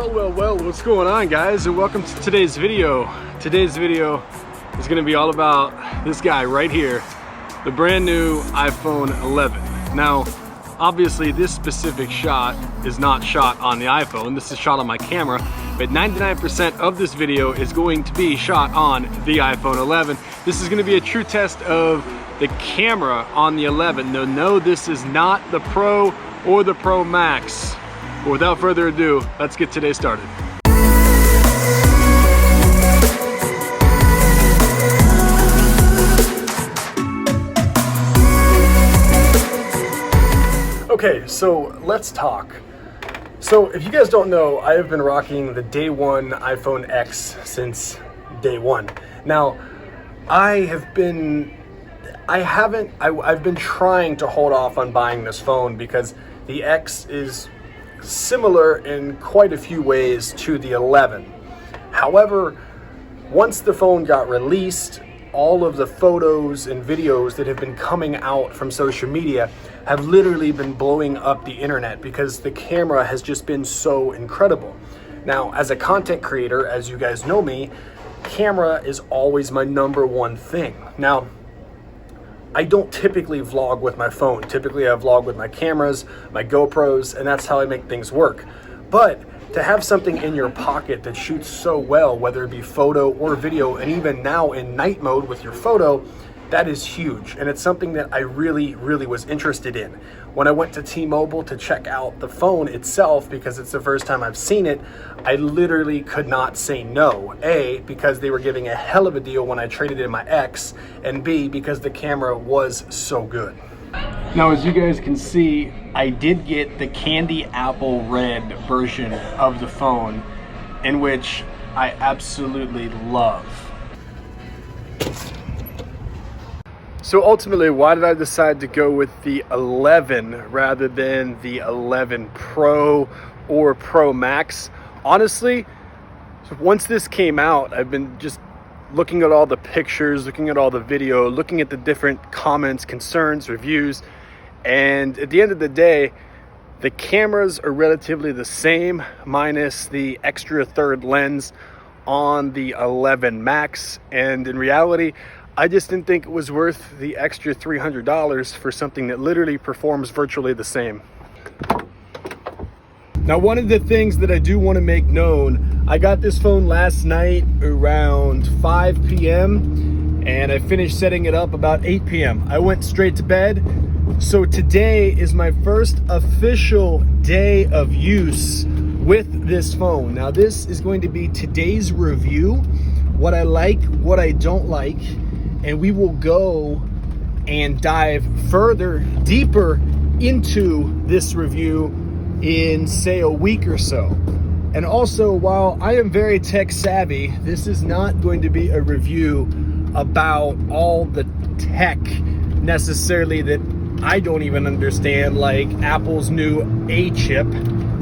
Well, what's going on, guys, and welcome to today's video. Today's video is going to be all about this guy right here, the brand new iPhone 11. Now, obviously this specific shot is not shot on the iPhone, this is shot on my camera, but 99% of this video is going to be shot on the iPhone 11. This is going to be a true test of the camera on the 11. No, this is not the Pro or the Pro Max. But without further ado, let's get today started. Okay, so let's talk. So if you guys don't know, I have been rocking the day one iPhone X since day one. Now, I've been trying to hold off on buying this phone because the X is similar in quite a few ways to the 11. However, once the phone got released, all of the photos and videos that have been coming out from social media have literally been blowing up the internet because the camera has just been so incredible. Now, as a content creator, as you guys know me, camera is always my number one thing. Now, I don't typically vlog with my phone. Typically I vlog with my cameras, my GoPros, and that's how I make things work. But to have something in your pocket that shoots so well, whether it be photo or video, and even now in night mode with your photo, that is huge. And it's something that I really was interested in. When I went to T-Mobile to check out the phone itself, because it's the first time I've seen it, I literally could not say no. A, because they were giving a hell of a deal when I traded in my X, and B, because the camera was so good. Now, as you guys can see, I did get the candy apple red version of the phone, in which I absolutely love. So ultimately, why did I decide to go with the 11 rather than the 11 Pro or Pro Max? Honestly, once this came out, I've been just looking at all the pictures, looking at all the video, looking at the different comments, concerns, reviews, and at the end of the day, the cameras are relatively the same, minus the extra third lens on the 11 Max, and in reality, I just didn't think it was worth the extra $300 for something that literally performs virtually the same. Now, one of the things that I do want to make known, I got this phone last night around 5 p.m. and I finished setting it up about 8 p.m. I went straight to bed. So today is my first official day of use with this phone. Now, this is going to be today's review, what I like, what I don't like, and we will go and dive further, deeper into this review in, say, a week or so. And also, while I am very tech savvy, this is not going to be a review about all the tech necessarily that I don't even understand, like Apple's new A chip.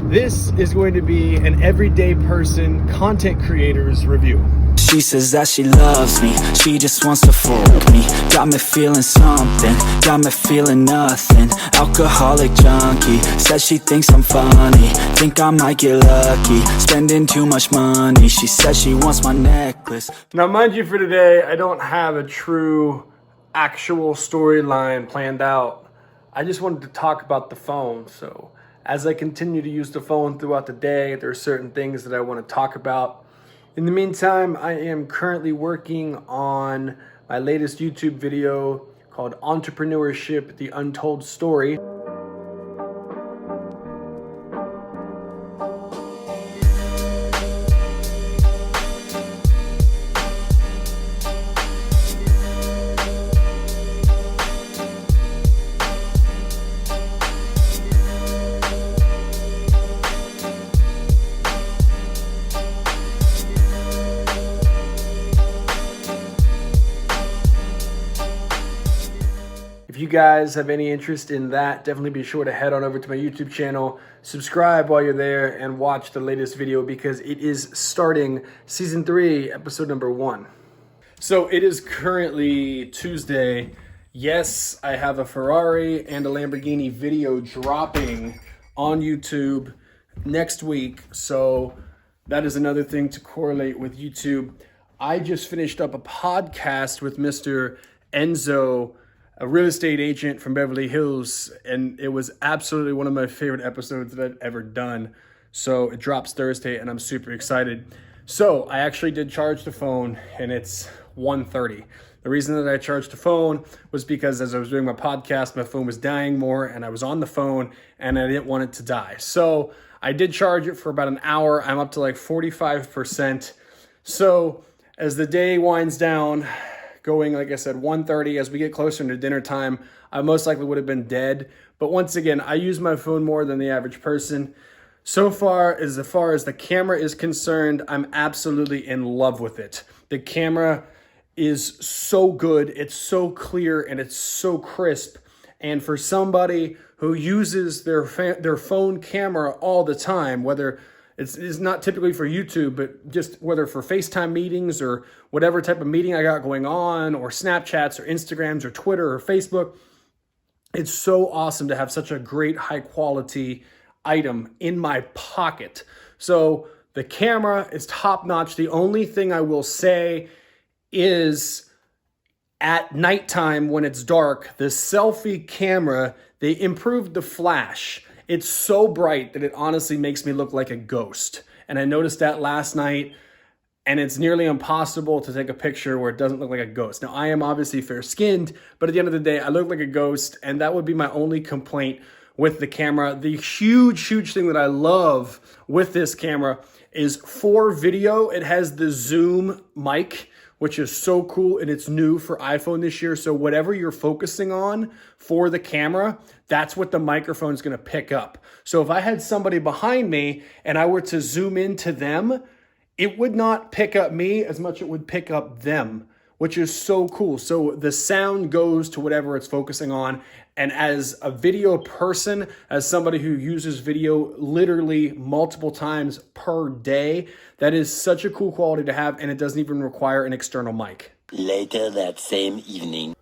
This is going to be an everyday person, content creator's review. She says that she loves me, she just wants to fuck me. Got me feeling something, got me feeling nothing. Alcoholic junkie, says she thinks I'm funny. Think I might get lucky, spending too much money. She says she wants my necklace. Now, mind you, for today, I don't have a true, actual storyline planned out. I just wanted to talk about the phone. So as I continue to use the phone throughout the day, there are certain things that I want to talk about. In the meantime, I am currently working on my latest YouTube video called Entrepreneurship: The Untold Story. If you guys have any interest in that, definitely be sure to head on over to my YouTube channel, subscribe while you're there, and watch the latest video because it is starting season 3, episode number 1. So it is currently Tuesday. Yes, I have a Ferrari and a Lamborghini video dropping on YouTube next week. So That is another thing to correlate with YouTube. I just finished up a podcast with Mr. Enzo, a real estate agent from Beverly Hills, and it was absolutely one of my favorite episodes that I've ever done. So it drops Thursday, and I'm super excited. So I actually did charge the phone, and it's 1:30. The reason that I charged the phone was because as I was doing my podcast, my phone was dying more, and I was on the phone, and I didn't want it to die. So I did charge it for about an hour. I'm up to like 45%. So as the day winds down, going, like I said, 1:30, as we get closer to dinner time, I most likely would have been dead. But once again, I use my phone more than the average person. So far as the camera is concerned, I'm absolutely in love with it. The camera is so good, it's so clear, and it's so crisp. And for somebody who uses their phone camera all the time, whether it's not typically for YouTube, but just whether for FaceTime meetings or whatever type of meeting I got going on, or Snapchats or Instagrams or Twitter or Facebook, it's so awesome to have such a great high quality item in my pocket. So the camera is top notch. The only thing I will say is at nighttime when it's dark, the selfie camera, they improved the flash. It's so bright that it honestly makes me look like a ghost. And I noticed that last night, and it's nearly impossible to take a picture where it doesn't look like a ghost. Now, I am obviously fair-skinned, but at the end of the day, I look like a ghost, and that would be my only complaint with the camera. The huge thing that I love with this camera is for video, it has the zoom mic, which is so cool, and it's new for iPhone this year. So whatever you're focusing on for the camera, that's what the microphone is gonna pick up. So if I had somebody behind me and I were to zoom into them, it would not pick up me as much as it would pick up them, which is so cool. So the sound goes to whatever it's focusing on. And as a video person, as somebody who uses video literally multiple times per day, that is such a cool quality to have, and it doesn't even require an external mic. Later that same evening.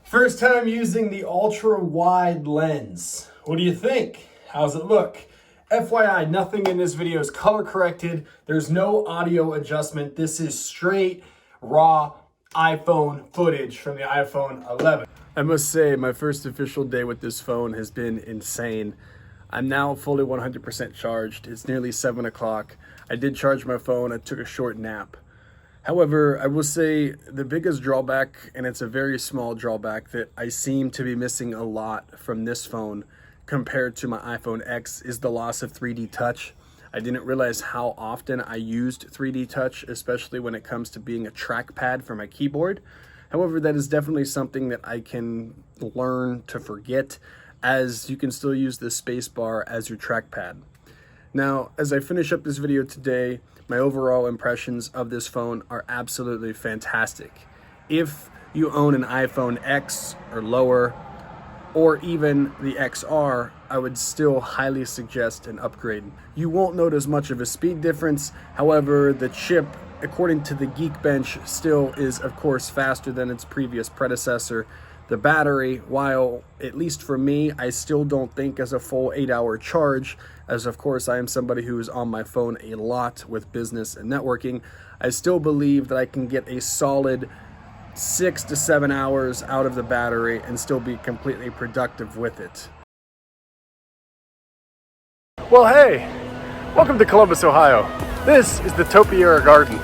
First time using the ultra wide lens. What do you think? How's it look? FYI, nothing in this video is color corrected. There's no audio adjustment. This is straight, raw iPhone footage from the iPhone 11. I must say, my first official day with this phone has been insane. I'm now fully 100% charged. It's nearly 7 o'clock. I did charge my phone. I took a short nap. However, I will say the biggest drawback, and it's a very small drawback that I seem to be missing a lot from this phone compared to my iPhone X, is the loss of 3D touch. I didn't realize how often I used 3D touch, especially when it comes to being a trackpad for my keyboard. However, that is definitely something that I can learn to forget, as you can still use the space bar as your trackpad. Now, as I finish up this video today, my overall impressions of this phone are absolutely fantastic. If you own an iPhone X or lower, or even the XR, I would still highly suggest an upgrade. You won't notice much of a speed difference. However, the chip, according to the Geekbench, still is of course faster than its previous predecessor. The battery, while at least for me, I still don't think as a full 8-hour charge, as of course I am somebody who is on my phone a lot with business and networking, I still believe that I can get a solid 6 to 7 hours out of the battery and still be completely productive with it. Well, hey, welcome to Columbus, Ohio. This is the Topiary Garden.